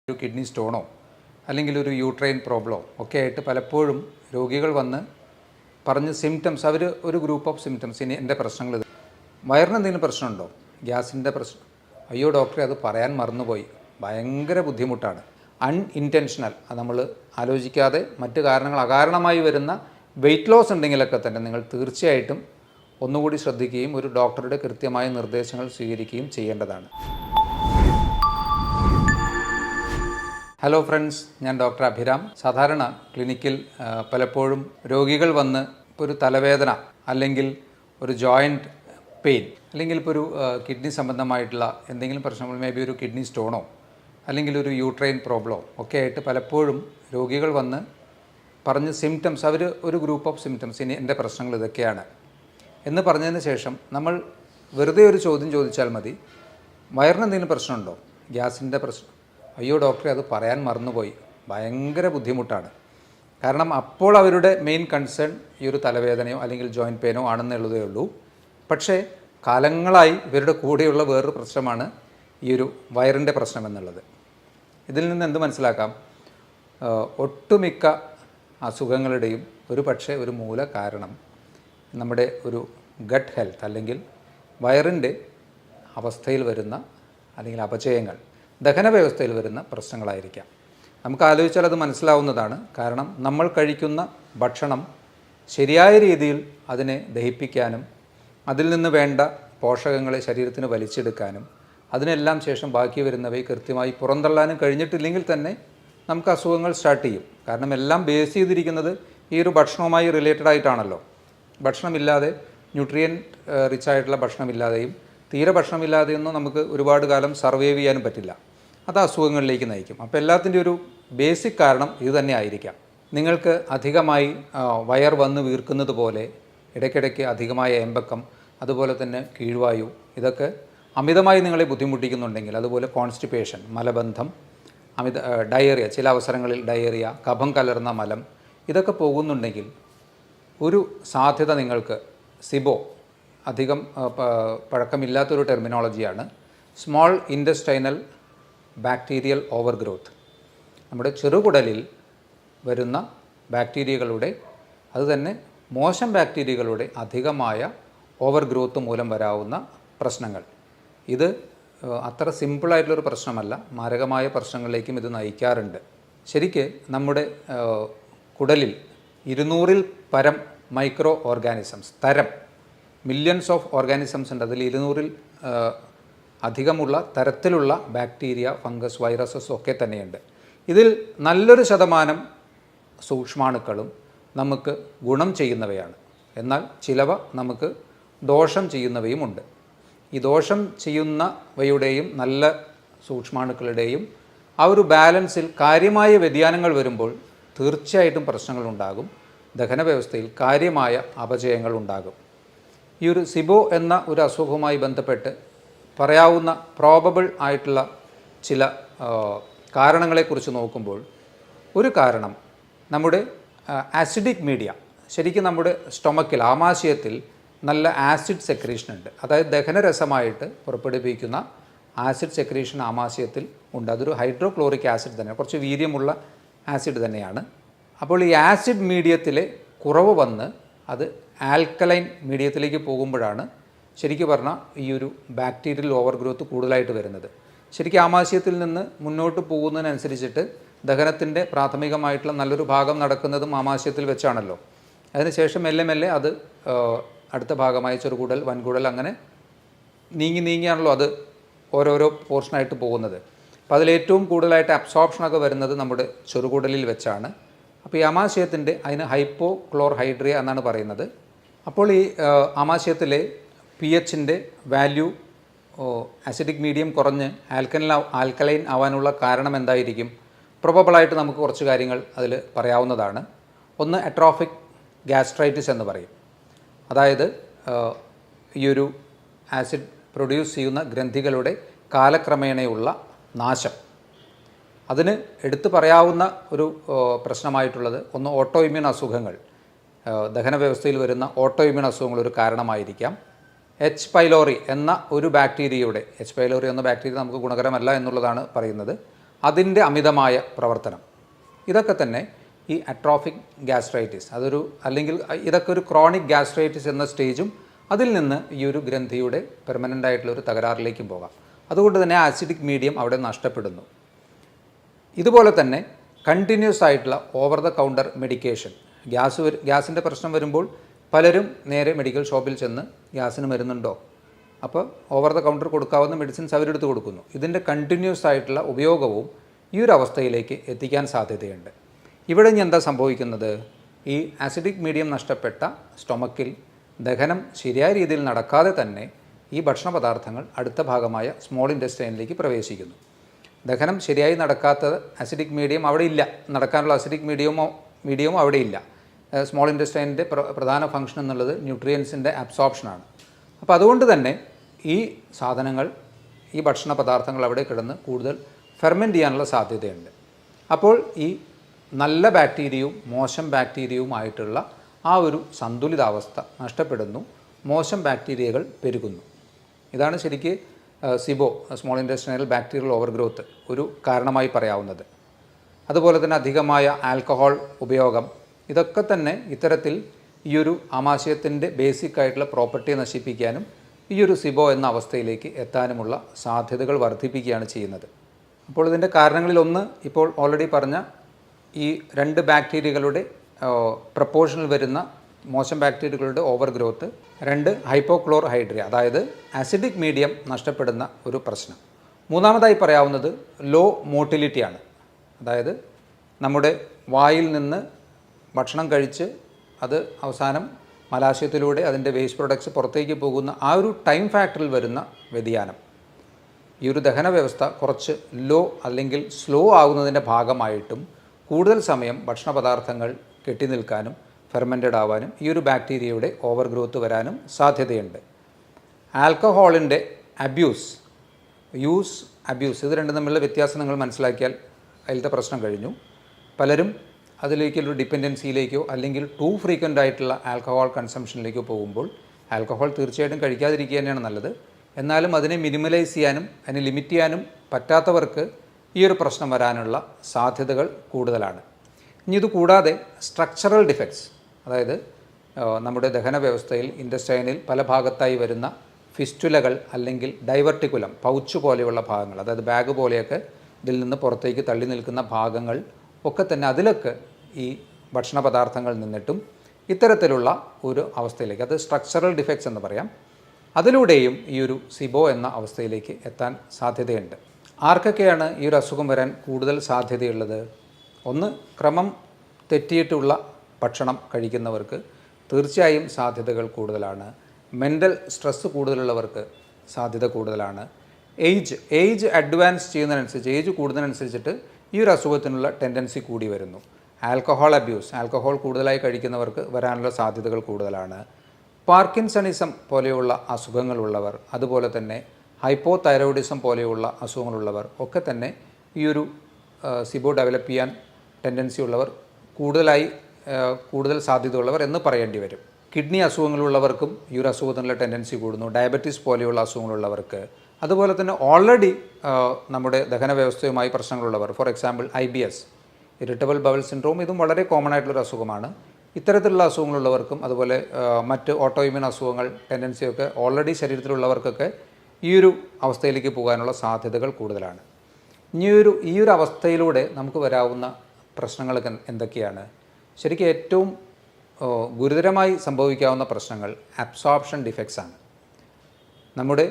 ഒരു കിഡ്നി സ്റ്റോണോ അല്ലെങ്കിൽ ഒരു യൂട്രൈൻ പ്രോബ്ലമോ ഒക്കെ ആയിട്ട് പലപ്പോഴും രോഗികൾ വന്ന് പറഞ്ഞ് സിംറ്റംസ് അവർ ഒരു ഗ്രൂപ്പ് ഓഫ് സിംറ്റംസ് ഇനി എൻ്റെ പ്രശ്നങ്ങൾ ഇത് വയറിന് എന്തെങ്കിലും പ്രശ്നമുണ്ടോ, ഗ്യാസിൻ്റെ പ്രശ്നം, അയ്യോ ഡോക്ടറെ അത് പറയാൻ മറന്നുപോയി, ഭയങ്കര ബുദ്ധിമുട്ടാണ്, അൺഇൻറ്റൻഷണൽ, അത് നമ്മൾ ആലോചിക്കാതെ മറ്റു കാരണങ്ങൾ അകാരണമായി വരുന്ന വെയിറ്റ് ലോസ് ഉണ്ടെങ്കിലൊക്കെ തന്നെ നിങ്ങൾ തീർച്ചയായിട്ടും ഒന്നുകൂടി ശ്രദ്ധിക്കുകയും ഒരു ഡോക്ടറുടെ കൃത്യമായ നിർദ്ദേശങ്ങൾ സ്വീകരിക്കുകയും ചെയ്യേണ്ടതാണ്. ഹലോ ഫ്രണ്ട്സ്, ഞാൻ ഡോക്ടർ അഭിരാം. സാധാരണ ക്ലിനിക്കിൽ പലപ്പോഴും രോഗികൾ വന്ന് ഇപ്പോൾ ഒരു തലവേദന അല്ലെങ്കിൽ ഒരു ജോയിൻറ്റ് പെയിൻ അല്ലെങ്കിൽ ഇപ്പോൾ ഒരു കിഡ്നി സംബന്ധമായിട്ടുള്ള എന്തെങ്കിലും പ്രശ്നങ്ങൾ, മേ ബി ഒരു കിഡ്നി സ്റ്റോണോ അല്ലെങ്കിൽ ഒരു യൂട്രൈൻ പ്രോബ്ലമോ ഒക്കെ ആയിട്ട് പലപ്പോഴും രോഗികൾ വന്ന് പറഞ്ഞ് സിംറ്റംസ് അവർ ഒരു ഗ്രൂപ്പ് ഓഫ് സിംറ്റംസ് ഇനി എൻ്റെ പ്രശ്നങ്ങൾ ഇതൊക്കെയാണ് എന്ന് പറഞ്ഞതിന് ശേഷം നമ്മൾ വെറുതെ ഒരു ചോദ്യം ചോദിച്ചാൽ മതി, വയറിന് എന്തെങ്കിലും പ്രശ്നമുണ്ടോ, ഗ്യാസിൻ്റെ പ്രശ്നം, അയ്യോ ഡോക്ടറെ അത് പറയാൻ മറന്നുപോയി, ഭയങ്കര ബുദ്ധിമുട്ടാണ്. കാരണം അപ്പോൾ അവരുടെ മെയിൻ കൺസേൺ ഈ ഒരു തലവേദനയോ അല്ലെങ്കിൽ ജോയിൻറ്റ് പെയിനോ ആണെന്നുള്ളതേ ഉള്ളൂ. പക്ഷേ കാലങ്ങളായി ഇവരുടെ കൂടെയുള്ള വേറൊരു പ്രശ്നമാണ് ഈ ഒരു വയറിൻ്റെ പ്രശ്നം എന്നുള്ളത്. ഇതിൽ നിന്ന് എന്ത് മനസ്സിലാക്കാം? ഒട്ടുമിക്ക അസുഖങ്ങളുടെയും ഒരു മൂല കാരണം നമ്മുടെ ഒരു ഗട്ട് ഹെൽത്ത് അല്ലെങ്കിൽ വയറിൻ്റെ അവസ്ഥയിൽ വരുന്ന അല്ലെങ്കിൽ അപചയങ്ങൾ, ദഹന വ്യവസ്ഥയിൽ വരുന്ന പ്രശ്നങ്ങളായിരിക്കാം. നമുക്ക് ആലോചിച്ചാൽ അത് മനസ്സിലാവുന്നതാണ്. കാരണം നമ്മൾ കഴിക്കുന്ന ഭക്ഷണം ശരിയായ രീതിയിൽ അതിനെ ദഹിപ്പിക്കാനും അതിൽ നിന്ന് വേണ്ട പോഷകങ്ങളെ ശരീരത്തിന് വലിച്ചെടുക്കാനും അതിനെല്ലാം ശേഷം ബാക്കി വരുന്നവയെ കൃത്യമായി പുറന്തള്ളാനും കഴിഞ്ഞിട്ടില്ലെങ്കിൽ തന്നെ നമുക്ക് അസുഖങ്ങൾ സ്റ്റാർട്ട് ചെയ്യും. കാരണം എല്ലാം ബേസ് ചെയ്തിരിക്കുന്നത് ഈ ഒരു ഭക്ഷണവുമായി റിലേറ്റഡ് ആയിട്ടാണല്ലോ. ഭക്ഷണമില്ലാതെ, ന്യൂട്രിയൻറ്റ് റിച്ച് ആയിട്ടുള്ള ഭക്ഷണമില്ലാതെയും തീരെ ഭക്ഷണമില്ലാതെയൊന്നും നമുക്ക് ഒരുപാട് കാലം സർവൈവ് ചെയ്യാനും പറ്റില്ല. അത് അസുഖങ്ങളിലേക്ക് നയിക്കും. അപ്പോൾ എല്ലാത്തിൻ്റെ ഒരു ബേസിക് കാരണം ഇത് തന്നെ ആയിരിക്കാം. നിങ്ങൾക്ക് അധികമായി വയർ വന്ന് വീർക്കുന്നത് പോലെ, ഇടയ്ക്കിടയ്ക്ക് അധികമായ എമ്പക്കം, അതുപോലെ തന്നെ കീഴ്വായു, ഇതൊക്കെ അമിതമായി നിങ്ങളെ ബുദ്ധിമുട്ടിക്കുന്നുണ്ടെങ്കിൽ, അതുപോലെ കോൺസ്റ്റിപ്പേഷൻ, മലബന്ധം, ഡയേറിയ, ചില അവസരങ്ങളിൽ ഡയേറിയ, കഫം കലർന്ന മലം, ഇതൊക്കെ പോകുന്നുണ്ടെങ്കിൽ ഒരു സാധ്യത നിങ്ങൾക്ക് സിബോ, അധികം പഴക്കമില്ലാത്തൊരു ടെർമിനോളജിയാണ്, small intestinal bacterial overgrowth, നമ്മുടെ ചെറുകുടലിൽ വരുന്ന ബാക്ടീരിയകളുടെ, അതുതന്നെ മോശം ബാക്ടീരിയകളുടെ അധികമായ ഓവർ ഗ്രോത്ത് മൂലം വരാവുന്ന പ്രശ്നങ്ങൾ. ഇത് അത്ര സിമ്പിളായിട്ടുള്ളൊരു പ്രശ്നമല്ല, മാരകമായ പ്രശ്നങ്ങളിലേക്കും ഇത് നയിക്കാറുണ്ട്. ശരിക്ക് നമ്മുടെ കുടലിൽ 200-ൽ പരം micro organisms, millions of organisms ഉണ്ട്. അതിൽ 200-ൽ അധികമുള്ള തരത്തിലുള്ള ബാക്ടീരിയ, ഫംഗസ്, വൈറസസ് ഒക്കെ തന്നെയുണ്ട്. ഇതിൽ നല്ലൊരു ശതമാനം സൂക്ഷ്മാണുക്കളും നമുക്ക് ഗുണം ചെയ്യുന്നവയാണ്. എന്നാൽ ചിലവ നമുക്ക് ദോഷം ചെയ്യുന്നവയുമുണ്ട്. ഈ ദോഷം ചെയ്യുന്നവയുടെയും നല്ല സൂക്ഷ്മാണുക്കളുടെയും ആ ഒരു ബാലൻസിൽ കാര്യമായ വ്യതിയാനങ്ങൾ വരുമ്പോൾ തീർച്ചയായിട്ടും പ്രശ്നങ്ങളുണ്ടാകും. ദഹന വ്യവസ്ഥയിൽ കാര്യമായ അപചയങ്ങൾ ഉണ്ടാകും. ഈ ഒരു സിബോ എന്ന ഒരു അസുഖവുമായി ബന്ധപ്പെട്ട് പറയാവുന്ന പ്രോബബിൾ ആയിട്ടുള്ള ചില കാരണങ്ങളെക്കുറിച്ച് നോക്കുമ്പോൾ, ഒരു കാരണം നമ്മുടെ ആസിഡിക് മീഡിയ, ശരിക്കും നമ്മുടെ സ്റ്റൊമക്കിൽ, ആമാശയത്തിൽ നല്ല ആസിഡ് സെക്രീഷൻ ഉണ്ട്. അതായത് ദഹനരസമായിട്ട് പുറപ്പെടുവിക്കുന്ന ആസിഡ് സെക്രീഷൻ ആമാശയത്തിൽ ഉണ്ട്. അതൊരു ഹൈഡ്രോക്ലോറിക് ആസിഡ് തന്നെ, കുറച്ച് വീര്യമുള്ള ആസിഡ് തന്നെയാണ്. അപ്പോൾ ഈ ആസിഡ് മീഡിയത്തിലെ കുറവ് വന്ന് അത് ആൽക്കലൈൻ മീഡിയത്തിലേക്ക് പോകുമ്പോഴാണ് ശരിക്കും പറഞ്ഞാൽ ഈ ഒരു ബാക്ടീരിയൽ ഓവർ ഗ്രോത്ത് കൂടുതലായിട്ട് വരുന്നത്. ശരിക്കും ആമാശയത്തിൽ നിന്ന് മുന്നോട്ട് പോകുന്നതിനനുസരിച്ചിട്ട് ദഹനത്തിൻ്റെ പ്രാഥമികമായിട്ടുള്ള നല്ലൊരു ഭാഗം നടക്കുന്നതും ആമാശയത്തിൽ വെച്ചാണല്ലോ. അതിനുശേഷം മെല്ലെ മെല്ലെ അത് അടുത്ത ഭാഗമായി ചെറുകുടൽ, വൻകുടൽ, അങ്ങനെ നീങ്ങിയാണല്ലോ അത് ഓരോരോ പോർഷനായിട്ട് പോകുന്നത്. അപ്പോൾ അതിലേറ്റവും കൂടുതലായിട്ട് അബ്സോർപ്ഷനൊക്കെ വരുന്നത് നമ്മുടെ ചെറുകുടലിൽ വെച്ചാണ്. അപ്പോൾ ഈ ആമാശയത്തിൻ്റെ, അതിന് ഹൈപ്പോക്ലോർഹൈഡ്രിയ എന്നാണ് പറയുന്നത്. അപ്പോൾ ഈ ആമാശയത്തിലെ pHൻ്റെ വാല്യൂ, ആസിഡിക് മീഡിയം കുറഞ്ഞ് ആൽക്കലൈൻ ആവാനുള്ള കാരണം എന്തായിരിക്കും? പ്രൊബബിളായിട്ട് നമുക്ക് കുറച്ച് കാര്യങ്ങൾ അതിൽ പറയാവുന്നതാണ്. ഒന്ന്, അട്രോഫിക് ഗ്യാസ്ട്രൈറ്റിസ് എന്ന് പറയും. അതായത് ഈ ഒരു ആസിഡ് പ്രൊഡ്യൂസ് ചെയ്യുന്ന ഗ്രന്ഥികളുടെ കാലക്രമേണയുള്ള നാശം. അതിന് എടുത്തു പറയാവുന്ന ഒരു പ്രശ്നമായിട്ടുള്ളത് ഒന്ന്, ഓട്ടോ ഇമ്മ്യൂൺ അസുഖങ്ങൾ, ദഹന വ്യവസ്ഥയിൽ വരുന്ന ഓട്ടോ ഇമ്മ്യൂൺ അസുഖങ്ങൾ ഒരു കാരണമായിരിക്കാം. എച്ച് പൈലോറി എന്ന ഒരു ബാക്ടീരിയയുടെ, എച്ച് പൈലോറി എന്ന ബാക്ടീരിയ നമുക്ക് ഗുണകരമല്ല എന്നുള്ളതാണ് പറയുന്നത്. അതിൻ്റെ അമിതമായ പ്രവർത്തനം, ഇതൊക്കെ തന്നെ ഈ അട്രോഫിക് ഗ്യാസ്ട്രൈറ്റിസ് അല്ലെങ്കിൽ ഇതൊക്കെ ഒരു ക്രോണിക് ഗ്യാസ്ട്രൈറ്റിസ് എന്ന സ്റ്റേജും അതിൽ നിന്ന് ഈ ഒരു ഗ്രന്ഥിയുടെ പെർമനൻ്റ് ആയിട്ടുള്ള ഒരു തകരാറിലേക്കും പോകാം. അതുകൊണ്ട് തന്നെ ആസിഡിക് മീഡിയം അവിടെ നഷ്ടപ്പെടുന്നു. ഇതുപോലെ തന്നെ കണ്ടിന്യൂസ് ആയിട്ടുള്ള ഓവർ ദ കൗണ്ടർ മെഡിക്കേഷൻ, ഗ്യാസിൻ്റെ പ്രശ്നം വരുമ്പോൾ പലരും നേരെ മെഡിക്കൽ ഷോപ്പിൽ ചെന്ന് ഗ്യാസിന് മരുന്നുണ്ടോ, അപ്പോൾ ഓവർ ദ കൗണ്ടർ കൊടുക്കാവുന്ന മെഡിസിൻസ് അവരെടുത്ത് കൊടുക്കുന്നു. ഇതിൻ്റെ കണ്ടിന്യൂസ് ആയിട്ടുള്ള ഉപയോഗവും ഈ ഒരു അവസ്ഥയിലേക്ക് എത്തിക്കാൻ സാധ്യതയുണ്ട്. ഇവിടെ ഇനി എന്താ സംഭവിക്കുന്നത്? ഈ ആസിഡിക് മീഡിയം നഷ്ടപ്പെട്ട സ്റ്റൊമക്കിൽ ദഹനം ശരിയായ രീതിയിൽ നടക്കാതെ തന്നെ ഈ ഭക്ഷണ പദാർത്ഥങ്ങൾ അടുത്ത ഭാഗമായ സ്മോൾ ഇൻറ്റസ്റ്റൈനിലേക്ക് പ്രവേശിക്കുന്നു. ദഹനം ശരിയായി നടക്കാത്ത ആസിഡിക് മീഡിയം അവിടെ ഇല്ല, നടക്കാനുള്ള ആസിഡിക് മീഡിയമോ അവിടെ ഇല്ല. സ്മോൾ ഇൻറ്റസ്റ്റൈനിൻ്റെ പ്രധാന ഫംഗ്ഷൻ എന്നുള്ളത് ന്യൂട്രിയൻസിൻ്റെ അബ്സോർപ്ഷനാണ്. അപ്പോൾ അതുകൊണ്ട് തന്നെ ഈ സാധനങ്ങൾ, ഈ ഭക്ഷണ പദാർത്ഥങ്ങൾ അവിടെ കിടന്ന് കൂടുതൽ ഫെർമെൻറ്റ് ചെയ്യാനുള്ള സാധ്യതയുണ്ട്. അപ്പോൾ ഈ നല്ല ബാക്ടീരിയയും മോശം ബാക്ടീരിയയുമായിട്ടുള്ള ആ ഒരു സന്തുലിതാവസ്ഥ നഷ്ടപ്പെടുന്നു, മോശം ബാക്ടീരിയകൾ പെരുകുന്നു. ഇതാണ് ശരിക്ക് സിബോ, സ്മോൾ ഇൻറ്റസ്റ്റൈനൽ ബാക്ടീരിയൽ ഓവർഗ്രോത്ത് ഒരു കാരണമായി പറയാവുന്നത്. അതുപോലെ തന്നെ അധികമായ ആൽക്കഹോൾ ഉപയോഗം, ഇതൊക്കെ തന്നെ ഇത്തരത്തിൽ ഈ ഒരു ആമാശയത്തിൻ്റെ ബേസിക് ആയിട്ടുള്ള പ്രോപ്പർട്ടിയെ നശിപ്പിക്കാനും ഈ ഒരു സിബോ എന്ന അവസ്ഥയിലേക്ക് എത്താനുമുള്ള സാധ്യതകൾ വർദ്ധിപ്പിക്കുകയാണ് ചെയ്യുന്നത്. അപ്പോൾ ഇതിൻ്റെ കാരണങ്ങളിലൊന്ന് ഇപ്പോൾ ഓൾറെഡി പറഞ്ഞ ഈ 2 ബാക്ടീരിയകളുടെ പ്രപ്പോർഷനിൽ വരുന്ന മോശം ബാക്ടീരിയകളുടെ ഓവർ ഗ്രോത്ത്, 2 ഹൈപ്പോക്ലോർഹൈഡ്രിയ, അതായത് ആസിഡിക് മീഡിയം നഷ്ടപ്പെടുന്ന ഒരു പ്രശ്നം. മൂന്നാമതായി പറയാവുന്നത് ലോ മോട്ടിലിറ്റിയാണ്. അതായത് നമ്മുടെ വായിൽ നിന്ന് ഭക്ഷണം കഴിച്ച് അത് അവസാനം മലാശയത്തിലൂടെ അതിൻ്റെ വേസ്റ്റ് പ്രൊഡക്ട്സ് പുറത്തേക്ക് പോകുന്ന ആ ഒരു ടൈം ഫാക്ടറിൽ വരുന്ന വ്യതിയാനം, ഈ ഒരു ദഹന വ്യവസ്ഥ കുറച്ച് ലോ അല്ലെങ്കിൽ സ്ലോ ആകുന്നതിൻ്റെ ഭാഗമായിട്ടും കൂടുതൽ സമയം ഭക്ഷണ പദാർത്ഥങ്ങൾ കെട്ടി നിൽക്കാനും ഫെർമെൻറ്റഡ് ആവാനും ഈ ഒരു ബാക്ടീരിയയുടെ ഓവർ ഗ്രോത്ത് വരാനും സാധ്യതയുണ്ട്. ആൽക്കഹോളിൻ്റെ അബ്യൂസ്, ഇത് രണ്ടും തമ്മിലുള്ള വ്യത്യാസം നിങ്ങൾ മനസ്സിലാക്കിയാൽ അതിലത്തെ പ്രശ്നം കഴിഞ്ഞു. പലരും അതിലേക്കൊരു ഡിപ്പെൻഡൻസിയിലേക്കോ അല്ലെങ്കിൽ ടു ഫ്രീക്വൻ്റ് ആയിട്ടുള്ള ആൽക്കഹോൾ കൺസംഷനിലേക്കോ പോകുമ്പോൾ ആൽക്കഹോൾ തീർച്ചയായിട്ടും കഴിക്കാതിരിക്കുക തന്നെയാണ് നല്ലത്. എന്നാലും അതിനെ മിനിമലൈസ് ചെയ്യാനും അതിനെ ലിമിറ്റ് ചെയ്യാനും പറ്റാത്തവർക്ക് ഈ ഒരു പ്രശ്നം വരാനുള്ള സാധ്യതകൾ കൂടുതലാണ്. ഇനി ഇത് കൂടാതെ സ്ട്രക്ചറൽ ഡിഫക്ട്സ്, അതായത് നമ്മുടെ ദഹന വ്യവസ്ഥയിൽ ഇൻറ്റസ്റ്റൈനിൽ പല ഭാഗത്തായി വരുന്ന ഫിസ്റ്റുലകൾ അല്ലെങ്കിൽ ഡൈവർട്ടിക്കുലം, പൗച്ച് പോലെയുള്ള ഭാഗങ്ങൾ, അതായത് ബാഗ് പോലെയൊക്കെ ഇതിൽ നിന്ന് പുറത്തേക്ക് തള്ളി നിൽക്കുന്ന ഭാഗങ്ങൾ ഒക്കെ തന്നെ അതിലൊക്കെ ഈ ഭക്ഷണ പദാർത്ഥങ്ങൾ നിന്നിട്ടും ഇത്തരത്തിലുള്ള ഒരു അവസ്ഥയിലേക്ക്, അത് സ്ട്രക്ചറൽ ഡിഫക്ട്സ് എന്ന് പറയാം, അതിലൂടെയും ഈ ഒരു സിബോ എന്ന അവസ്ഥയിലേക്ക് എത്താൻ സാധ്യതയുണ്ട്. ആർക്കൊക്കെയാണ് ഈ ഒരു അസുഖം വരാൻ കൂടുതൽ സാധ്യതയുള്ളത്? ഒന്ന്, ക്രമം തെറ്റിയിട്ടുള്ള ഭക്ഷണം കഴിക്കുന്നവർക്ക് തീർച്ചയായും സാധ്യതകൾ കൂടുതലാണ്. മെൻ്റൽ സ്ട്രെസ്സ് കൂടുതലുള്ളവർക്ക് സാധ്യത കൂടുതലാണ്. ഏജ് അഡ്വാൻസ് ചെയ്യുന്നതിനനുസരിച്ച്, ഏജ് കൂടുന്നതിനനുസരിച്ചിട്ട് ഈ ഒരു അസുഖത്തിനുള്ള ടെൻഡൻസി കൂടി വരുന്നു. ആൽക്കഹോൾ അബ്യൂസ്, ആൽക്കഹോൾ കൂടുതലായി കഴിക്കുന്നവർക്ക് വരാനുള്ള സാധ്യതകൾ കൂടുതലാണ്. പാർക്കിൻസണിസം പോലെയുള്ള അസുഖങ്ങളുള്ളവർ, അതുപോലെ തന്നെ ഹൈപ്പോ തൈറോയിഡിസം പോലെയുള്ള അസുഖങ്ങളുള്ളവർ ഒക്കെ തന്നെ ഈ ഒരു സിബോ ഡെവലപ്പ് ചെയ്യാൻ ടെൻഡൻസി ഉള്ളവർ, കൂടുതൽ സാധ്യതയുള്ളവർ എന്ന് പറയേണ്ടി വരും. കിഡ്നി അസുഖങ്ങളുള്ളവർക്കും ഈ ഒരു അസുഖത്തിനുള്ള ടെൻഡൻസി കൂടുന്നു. ഡയബറ്റീസ് പോലെയുള്ള അസുഖങ്ങളുള്ളവർക്ക്, അതുപോലെ തന്നെ ഓൾറെഡി നമ്മുടെ ദഹന വ്യവസ്ഥയുമായി പ്രശ്നങ്ങളുള്ളവർ, for example IBS, irritable bowel syndrome, ഇതും വളരെ കോമൺ ആയിട്ടുള്ളൊരു അസുഖമാണ്. ഇത്തരത്തിലുള്ള അസുഖങ്ങളുള്ളവർക്കും അതുപോലെ മറ്റ് ഓട്ടോഇമ്യൂൺ അസുഖങ്ങൾ ടെൻഡൻസിയൊക്കെ ഓൾറെഡി ശരീരത്തിലുള്ളവർക്കൊക്കെ ഈ ഒരു അവസ്ഥയിലേക്ക് പോകാനുള്ള സാധ്യതകൾ കൂടുതലാണ്. ഈ ഒരു അവസ്ഥയിലൂടെ നമുക്ക് വരാവുന്ന പ്രശ്നങ്ങൾ എന്തൊക്കെയാണ്? ശരിക്കും ഏറ്റവും ഗുരുതരമായി സംഭവിക്കാവുന്ന പ്രശ്നങ്ങൾ അബ്സോർപ്ഷൻ ഡിഫക്ട്സ് ആണ്. നമ്മുടെ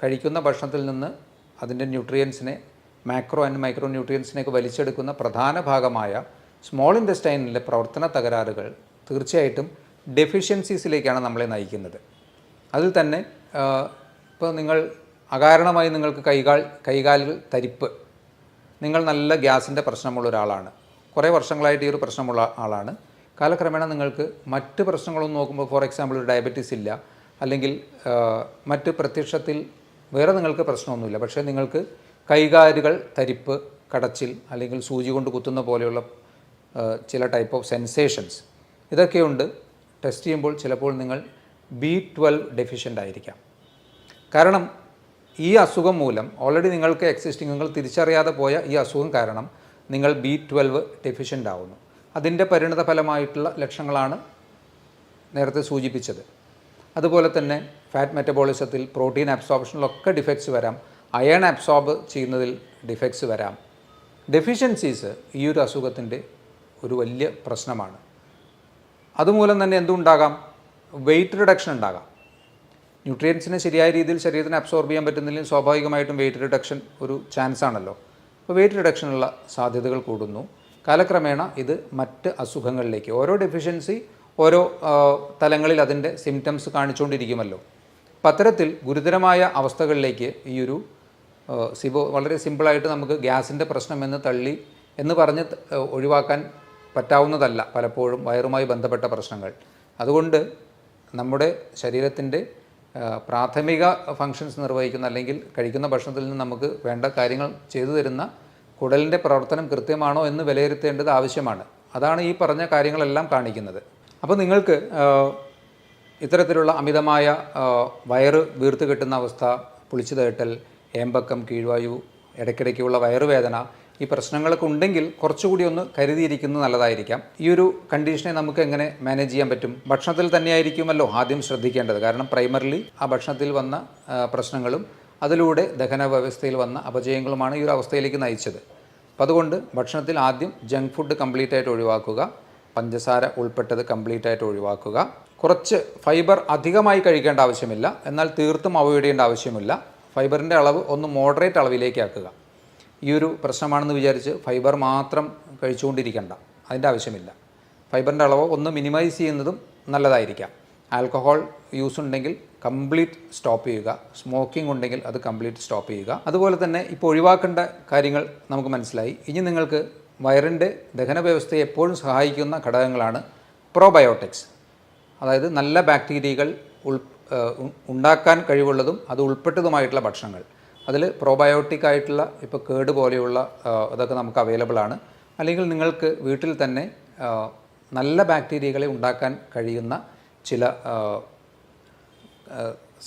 കഴിക്കുന്ന ഭക്ഷണത്തിൽ നിന്ന് അതിൻ്റെ ന്യൂട്രിയൻസിനെ, മാക്രോ ആൻഡ് മൈക്രോ ന്യൂട്രിയൻസിനെയൊക്കെ വലിച്ചെടുക്കുന്ന പ്രധാന ഭാഗമായ സ്മോൾ ഇൻറ്റസ്റ്റൈനിലെ പ്രവർത്തന തകരാറുകൾ തീർച്ചയായിട്ടും ഡെഫിഷ്യൻസീസിലേക്കാണ് നമ്മളെ നയിക്കുന്നത്. അതിൽ തന്നെ ഇപ്പോൾ നിങ്ങൾ അകാരണമായി നിങ്ങൾക്ക് കൈകാലുകൾ തരിപ്പ്, നിങ്ങൾ നല്ല ഗ്യാസിൻ്റെ പ്രശ്നമുള്ള ഒരാളാണ്, കുറേ വർഷങ്ങളായിട്ട് ഈ ഒരു പ്രശ്നമുള്ള ആളാണ്, കാലക്രമേണ നിങ്ങൾക്ക് മറ്റ് പ്രശ്നങ്ങളൊന്നും നോക്കുമ്പോൾ, ഫോർ എക്സാമ്പിൾ ഒരു ഡയബറ്റീസ് ഇല്ല, അല്ലെങ്കിൽ മറ്റ് പ്രത്യക്ഷത്തിൽ വേറെ നിങ്ങൾക്ക് പ്രശ്നമൊന്നുമില്ല, പക്ഷേ നിങ്ങൾക്ക് കൈകാലുകൾ തരിപ്പ്, കടച്ചിൽ, അല്ലെങ്കിൽ സൂചി കൊണ്ട് കുത്തുന്ന പോലെയുള്ള ചില ടൈപ്പ് ഓഫ് സെൻസേഷൻസ് ഇതൊക്കെയുണ്ട്. ടെസ്റ്റ് ചെയ്യുമ്പോൾ ചിലപ്പോൾ നിങ്ങൾ B12 ഡെഫിഷ്യൻ്റ് ആയിരിക്കാം. കാരണം ഈ അസുഖം മൂലം ഓൾറെഡി നിങ്ങൾക്ക് എക്സിസ്റ്റിംഗ്, നിങ്ങൾ തിരിച്ചറിയാതെ പോയ ഈ അസുഖം കാരണം നിങ്ങൾ B12 ഡെഫിഷ്യൻ്റ് ആവുന്നു. അതിൻ്റെ പരിണിത ഫലമായിട്ടുള്ള ലക്ഷണങ്ങളാണ് നേരത്തെ സൂചിപ്പിച്ചത്. അതുപോലെ തന്നെ ഫാറ്റ് മെറ്റബോളിസത്തിൽ, പ്രോട്ടീൻ അബ്സോർപ്ഷനിലൊക്കെ ഡിഫക്ട്സ് വരാം. അയൺ അബ്സോർബ് ചെയ്യുന്നതിൽ ഡിഫക്ട്സ് വരാം. ഡെഫിഷ്യൻസീസ് ഈ ഒരു അസുഖത്തിൻ്റെ ഒരു വലിയ പ്രശ്നമാണ്. അതുമൂലം തന്നെ എന്തുണ്ടാകാം? വെയിറ്റ് റിഡക്ഷൻ ഉണ്ടാകാം. ന്യൂട്രിയൻസിനെ ശരിയായ രീതിയിൽ ശരീരത്തിന് അബ്സോർബ് ചെയ്യാൻ പറ്റുന്നില്ലെങ്കിൽ സ്വാഭാവികമായിട്ടും വെയിറ്റ് റിഡക്ഷൻ ഒരു ചാൻസ് ആണല്ലോ. അപ്പോൾ വെയിറ്റ് റിഡക്ഷനുള്ള സാധ്യതകൾ കൂടുന്നു. കാലക്രമേണ ഇത് മറ്റ് അസുഖങ്ങളിലേക്ക്, ഓരോ ഡെഫിഷ്യൻസി ഓരോ തലങ്ങളിൽ അതിൻ്റെ സിംറ്റംസ് കാണിച്ചുകൊണ്ടിരിക്കുമല്ലോ. അപ്പം അത്തരത്തിൽ ഗുരുതരമായ അവസ്ഥകളിലേക്ക് ഈ ഒരു സിബോ വളരെ സിമ്പിളായിട്ട് നമുക്ക് ഗ്യാസിൻ്റെ പ്രശ്നം എന്ന് പറഞ്ഞ് ഒഴിവാക്കാൻ പറ്റാവുന്നതല്ല പലപ്പോഴും വയറുമായി ബന്ധപ്പെട്ട പ്രശ്നങ്ങൾ. അതുകൊണ്ട് നമ്മുടെ ശരീരത്തിൻ്റെ പ്രാഥമിക ഫങ്ഷൻസ് നിർവഹിക്കുന്ന, അല്ലെങ്കിൽ കഴിക്കുന്ന ഭക്ഷണത്തിൽ നിന്ന് നമുക്ക് വേണ്ട കാര്യങ്ങൾ ചെയ്തു തരുന്ന കുടലിൻ്റെ പ്രവർത്തനം കൃത്യമാണോ എന്ന് വിലയിരുത്തേണ്ടത് ആവശ്യമാണ്. അതാണ് ഈ പറഞ്ഞ കാര്യങ്ങളെല്ലാം കാണിക്കുന്നത്. അപ്പോൾ നിങ്ങൾക്ക് ഇത്തരത്തിലുള്ള അമിതമായ വയറ് വീർത്ത് കെട്ടുന്ന അവസ്ഥ, പുളിച്ചു തേട്ടൽ, ഏമ്പക്കം, കീഴ്വായു, ഇടയ്ക്കിടയ്ക്കുള്ള വയറുവേദന, ഈ പ്രശ്നങ്ങളൊക്കെ ഉണ്ടെങ്കിൽ കുറച്ചുകൂടി ഒന്ന് കരുതിയിരിക്കുന്നത് നല്ലതായിരിക്കാം. ഈ ഒരു കണ്ടീഷനെ നമുക്ക് എങ്ങനെ മാനേജ് ചെയ്യാൻ പറ്റും? ഭക്ഷണത്തിൽ തന്നെയായിരിക്കുമല്ലോ ആദ്യം ശ്രദ്ധിക്കേണ്ടത്. കാരണം പ്രൈമറിലി ആ ഭക്ഷണത്തിൽ വന്ന പ്രശ്നങ്ങളും അതിലൂടെ ദഹന വ്യവസ്ഥയിൽ വന്ന അപജയങ്ങളുമാണ് ഈ ഒരു അവസ്ഥയിലേക്ക് നയിച്ചത്. അപ്പോൾ അതുകൊണ്ട് ഭക്ഷണത്തിൽ ആദ്യം ജങ്ക് ഫുഡ് കംപ്ലീറ്റ് ആയിട്ട് ഒഴിവാക്കുക, പഞ്ചസാര ഉൾപ്പെട്ടത് കംപ്ലീറ്റ് ആയിട്ട് ഒഴിവാക്കുക. കുറച്ച് ഫൈബർ അധികമായി കഴിക്കേണ്ട ആവശ്യമില്ല, എന്നാൽ തീർത്തും അവോയ്ഡ് ചെയ്യേണ്ട ആവശ്യമില്ല. ഫൈബറിൻ്റെ അളവ് ഒന്ന് മോഡറേറ്റ് അളവിലേക്ക് ആക്കുക. ഈ ഒരു പ്രശ്നമാണെന്ന് വിചാരിച്ച് ഫൈബർ മാത്രം കഴിച്ചുകൊണ്ടിരിക്കേണ്ട, അതിൻ്റെ ആവശ്യമില്ല. ഫൈബറിൻ്റെ അളവ് ഒന്ന് മിനിമൈസ് ചെയ്യുന്നതും നല്ലതായിരിക്കാം. ആൽക്കഹോൾ യൂസ് ഉണ്ടെങ്കിൽ കംപ്ലീറ്റ് സ്റ്റോപ്പ് ചെയ്യുക. സ്മോക്കിംഗ് ഉണ്ടെങ്കിൽ അത് കംപ്ലീറ്റ് സ്റ്റോപ്പ് ചെയ്യുക. അതുപോലെ തന്നെ ഇപ്പോൾ ഒഴിവാക്കേണ്ട കാര്യങ്ങൾ നമുക്ക് മനസ്സിലായി. ഇനി നിങ്ങൾക്ക് വയറിൻ്റെ ദഹന വ്യവസ്ഥയെ എപ്പോഴും സഹായിക്കുന്ന ഘടകങ്ങളാണ് പ്രോബയോട്ടിക്സ്. അതായത് നല്ല ബാക്ടീരിയകൾ ഉണ്ടാക്കാൻ കഴിവുള്ളതും അത് ഉൾപ്പെട്ടതുമായിട്ടുള്ള ഭക്ഷണങ്ങൾ. അതിൽ പ്രോബയോട്ടിക് ആയിട്ടുള്ള ഇപ്പോൾ കേട് പോലെയുള്ള അതൊക്കെ നമുക്ക് അവൈലബിൾ ആണ്. അല്ലെങ്കിൽ നിങ്ങൾക്ക് വീട്ടിൽ തന്നെ നല്ല ബാക്ടീരിയകളെ ഉണ്ടാക്കാൻ കഴിയുന്ന ചില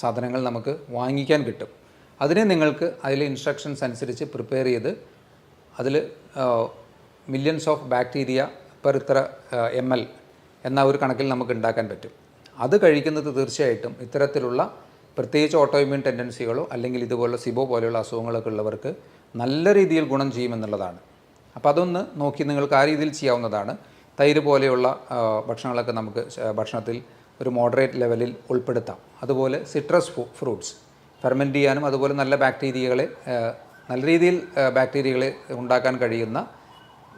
സാധനങ്ങൾ നമുക്ക് വാങ്ങിക്കാൻ കിട്ടും. അതിനെ നിങ്ങൾക്ക് അതിലെ ഇൻസ്ട്രക്ഷൻസ് അനുസരിച്ച് പ്രിപ്പയർ ചെയ്ത് അതിൽ മില്യൺസ് ഓഫ് ബാക്ടീരിയ പെർ ഇത്ര ml എന്ന ഒരു കണക്കിൽ നമുക്ക് ഉണ്ടാക്കാൻ പറ്റും. അത് കഴിക്കുന്നത് തീർച്ചയായിട്ടും ഇത്തരത്തിലുള്ള പ്രത്യേകിച്ച് ഓട്ടോഇമ്യൂൺ ടെൻഡൻസികളോ അല്ലെങ്കിൽ ഇതുപോലുള്ള സിബോ പോലെയുള്ള അസുഖങ്ങളൊക്കെ ഉള്ളവർക്ക് നല്ല രീതിയിൽ ഗുണം ചെയ്യുമെന്നുള്ളതാണ്. അപ്പോൾ അതൊന്ന് നോക്കി നിങ്ങൾക്ക് ആ രീതിയിൽ ചെയ്യാവുന്നതാണ്. തൈര് പോലെയുള്ള ഭക്ഷണങ്ങളൊക്കെ നമുക്ക് ഭക്ഷണത്തിൽ ഒരു മോഡറേറ്റ് ലെവലിൽ ഉൾപ്പെടുത്താം. അതുപോലെ സിട്രസ് ഫ്രൂട്ട്സ് ഫെർമെൻറ്റ് ചെയ്യാനും അതുപോലെ നല്ല ബാക്ടീരിയകളെ നല്ല രീതിയിൽ ബാക്ടീരിയകളെ ഉണ്ടാക്കാൻ കഴിയുന്ന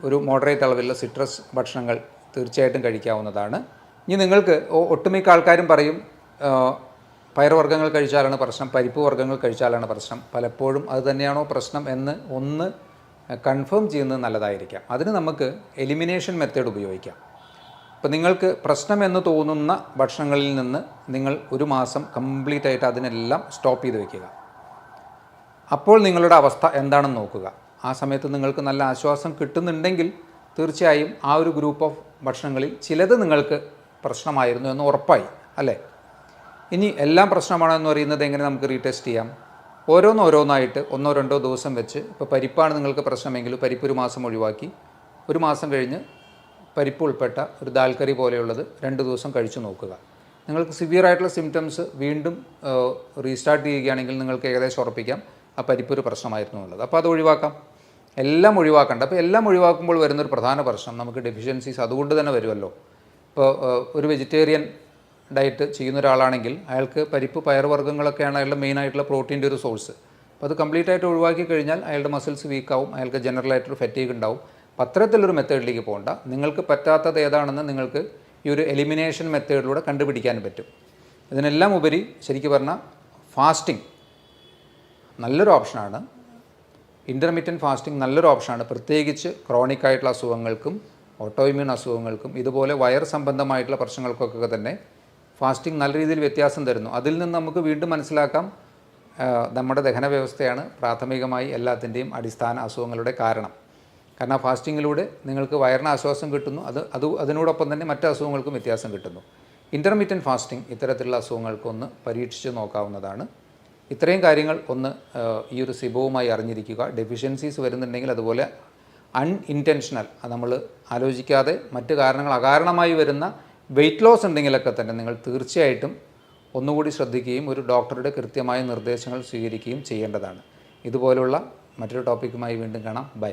ഒരു മോഡറേറ്റ് അളവിലുള്ള സിട്രസ് ഭക്ഷണങ്ങൾ തീർച്ചയായിട്ടും കഴിക്കാവുന്നതാണ്. ഇനി നിങ്ങൾക്ക് ഒട്ടുമിക്ക ആൾക്കാരും പറയും പയറുവർഗ്ഗങ്ങൾ കഴിച്ചാലാണ് പ്രശ്നം, പരിപ്പ് വർഗ്ഗങ്ങൾ കഴിച്ചാലാണ് പ്രശ്നം. പലപ്പോഴും അത് തന്നെയാണോ പ്രശ്നം എന്ന് ഒന്ന് കൺഫേം ചെയ്യുന്നത് നല്ലതായിരിക്കാം. അതിന് നമുക്ക് എലിമിനേഷൻ മെത്തേഡ് ഉപയോഗിക്കാം. ഇപ്പോൾ നിങ്ങൾക്ക് പ്രശ്നം എന്ന് തോന്നുന്ന ഭക്ഷണങ്ങളിൽ നിന്ന് നിങ്ങൾ ഒരു മാസം കംപ്ലീറ്റ് ആയിട്ട് അതിനെല്ലാം സ്റ്റോപ്പ് ചെയ്ത് വയ്ക്കുക. അപ്പോൾ നിങ്ങളുടെ അവസ്ഥ എന്താണെന്ന് നോക്കുക. ആ സമയത്ത് നിങ്ങൾക്ക് നല്ല ആശ്വാസം കിട്ടുന്നുണ്ടെങ്കിൽ തീർച്ചയായും ആ ഒരു ഗ്രൂപ്പ് ഓഫ് ഭക്ഷണങ്ങളിൽ ചിലത് നിങ്ങൾക്ക് പ്രശ്നമായിരുന്നു എന്ന് ഉറപ്പായി അല്ലേ. ഇനി എല്ലാം പ്രശ്നമാണോ എന്ന് പറയുന്നത് എങ്ങനെ നമുക്ക് റീടെസ്റ്റ് ചെയ്യാം? ഓരോന്നായിട്ട് 1-2 ദിവസം വെച്ച്, ഇപ്പോൾ പരിപ്പാണ് നിങ്ങൾക്ക് പ്രശ്നമെങ്കിൽ പരിപ്പ് ഒരു മാസം ഒഴിവാക്കി, ഒരു മാസം കഴിഞ്ഞ് പരിപ്പ് ഉൾപ്പെട്ട ഒരു ദാൽ കറി പോലെയുള്ളത് 2 ദിവസം കഴിച്ചു നോക്കുക. നിങ്ങൾക്ക് സിവിയർ ആയിട്ടുള്ള സിംറ്റംസ് വീണ്ടും റീസ്റ്റാർട്ട് ചെയ്യുകയാണെങ്കിൽ നിങ്ങൾക്ക് ഏകദേശം ഉറപ്പിക്കാം ആ പരിപ്പ് ഒരു പ്രശ്നമായിരുന്നു എന്നുള്ളത്. അപ്പോൾ അത് ഒഴിവാക്കാം. എല്ലാം ഒഴിവാക്കണ്ട. അപ്പോൾ എല്ലാം ഒഴിവാക്കുമ്പോൾ വരുന്നൊരു പ്രധാന പ്രശ്നം നമുക്ക് ഡെഫിഷ്യൻസീസ് അതുകൊണ്ട് തന്നെ വരുമല്ലോ. ഇപ്പോൾ ഒരു വെജിറ്റേറിയൻ ഡയറ്റ് ചെയ്യുന്ന ഒരാളാണെങ്കിൽ അയാൾക്ക് പരിപ്പ് പയറുവർഗ്ഗങ്ങളൊക്കെയാണ് അയാളുടെ മെയിനായിട്ടുള്ള പ്രോട്ടീൻ്റെ ഒരു സോഴ്സ്. അപ്പോൾ അത് കംപ്ലീറ്റ് ആയിട്ട് ഒഴിവാക്കി കഴിഞ്ഞാൽ അയാളുടെ മസിൽസ് വീക്കാവും, അയാൾക്ക് ജനറലായിട്ടൊരു ഫെറ്റീഗ് ഉണ്ടാവും. അപ്പോൾ അത്തരത്തിലൊരു മെത്തേഡിലേക്ക് പോകണ്ട. നിങ്ങൾക്ക് പറ്റാത്തത് ഏതാണെന്ന് നിങ്ങൾക്ക് ഈ ഒരു എലിമിനേഷൻ മെത്തേഡിലൂടെ കണ്ടുപിടിക്കാൻ പറ്റും. ഇതിനെല്ലാം ഉപരി ശരിക്കും പറഞ്ഞാൽ ഫാസ്റ്റിംഗ് നല്ലൊരു ഓപ്ഷനാണ്. ഇൻ്റർമീഡിയറ്റ് ഫാസ്റ്റിംഗ് നല്ലൊരു ഓപ്ഷനാണ്. പ്രത്യേകിച്ച് ക്രോണിക് ആയിട്ടുള്ള അസുഖങ്ങൾക്കും ഓട്ടോഇമ്യൂൺ അസുഖങ്ങൾക്കും ഇതുപോലെ വയർ സംബന്ധമായിട്ടുള്ള പ്രശ്നങ്ങൾക്കൊക്കെ തന്നെ ഫാസ്റ്റിംഗ് നല്ല രീതിയിൽ വ്യത്യാസം തരുന്നു. അതിൽ നിന്ന് നമുക്ക് വീണ്ടും മനസ്സിലാക്കാം നമ്മുടെ ദഹന വ്യവസ്ഥയാണ് പ്രാഥമികമായി എല്ലാത്തിൻ്റെയും അടിസ്ഥാന അസുഖങ്ങളുടെ കാരണം. കാരണം ഫാസ്റ്റിങ്ങിലൂടെ നിങ്ങൾക്ക് വയറിന് ആശ്വാസം കിട്ടുന്നു, അതിനോടൊപ്പം തന്നെ മറ്റ് അസുഖങ്ങൾക്കും വ്യത്യാസം കിട്ടുന്നു. ഇൻ്റർമീഡിയറ്റ് ഫാസ്റ്റിംഗ് ഇത്തരത്തിലുള്ള അസുഖങ്ങൾക്കൊന്ന് പരീക്ഷിച്ച് നോക്കാവുന്നതാണ്. ഇത്രയും കാര്യങ്ങൾ ഒന്ന് ഈ ഒരു സിബവുമായി അറിഞ്ഞിരിക്കുക. ഡെഫിഷ്യൻസീസ് വരുന്നുണ്ടെങ്കിൽ അതുപോലെ അൺഇൻറ്റൻഷണൽ, അത് നമ്മൾ ആലോചിക്കാതെ മറ്റ് കാരണങ്ങൾ അകാരണമായി വരുന്ന വെയ്റ്റ് ലോസ് ഉണ്ടെങ്കിലൊക്കെ തന്നെ നിങ്ങൾ തീർച്ചയായിട്ടും ഒന്നുകൂടി ശ്രദ്ധിക്കുകയും ഒരു ഡോക്ടറുടെ കൃത്യമായ നിർദ്ദേശങ്ങൾ സ്വീകരിക്കുകയും ചെയ്യേണ്ടതാണ്. ഇതുപോലുള്ള മറ്റൊരു ടോപ്പിക്കുമായി വീണ്ടും കാണാം. ബൈ.